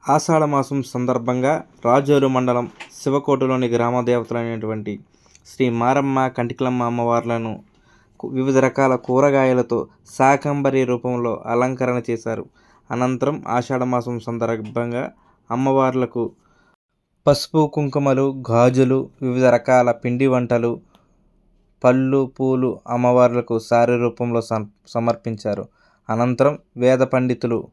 ఆషాఢమాసం సందర్భంగా రాజోలు మండలం శివకోటలోని గ్రామ దేవతలైనటువంటి శ్రీ మారమ్మ కంటికలమ్మ అమ్మవార్లను వివిధ రకాల కూరగాయలతో శాకంబరి రూపంలో అలంకరణ చేశారు. అనంతరం ఆషాఢమాసం సందర్భంగా అమ్మవార్లకు పసుపు కుంకుమలు, గాజులు, వివిధ రకాల పిండి వంటలు, పళ్ళు, పూలు అమ్మవార్లకు సారీ రూపంలో సమర్పించారు. అనంతరం వేద పండితులు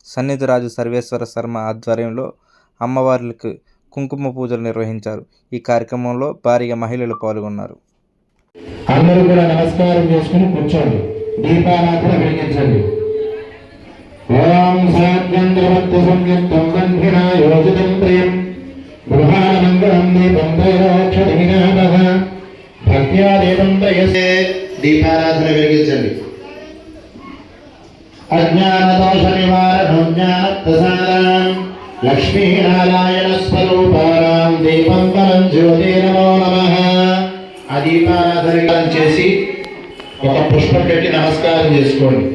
సన్నిధిరాజు సర్వేశ్వర శర్మ ఆధ్వర్యంలో అమ్మవార్లకు కుంకుమ పూజలు నిర్వహించారు. ఈ కార్యక్రమంలో భారీగా మహిళలు పాల్గొన్నారు. అందరూ కూడా నమస్కారం చేసుకుని కూర్చోండి. దీపారాధన వెలిగించండి. ఓం సాత్యంద్రవత్త సంయుక్తం బంధినా యోజితం ప్రియం గృహాణ మంగళం దీపం త్రైలోక్షదినామః భక్త్యా దేవం దయసే. దీపారాధన వెలిగించండి. అజ్ఞానదోష నివారణం జ్ఞానప్రసాదాం లక్ష్మీనారాయణ స్వరూపారాం దీపం వరం జ్యోతి నమో నమః. ఆ దీపారాధన చేసి ఒక పుష్పం పెట్టి నమస్కారం చేసుకోండి.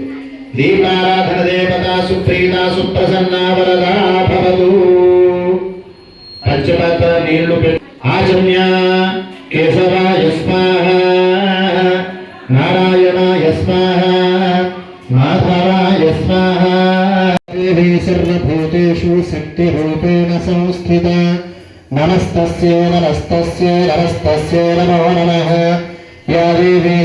దీపారాధన దేవత సుప్రీత సుప్రసన్నా వరదా భవతు. పంచపాత్ర నీళ్లు పెట్టి ఆచమ్య కేశవాయ స్వాహ, నారాయణాయ స్వాహ, మాధవాయ స్వాహ. సర్వభూతేషు శక్తిరూపేణ సంస్థిత. నమస్తస్యై నమస్తస్యై నమస్తస్యై నమో నమః. యా దేవీ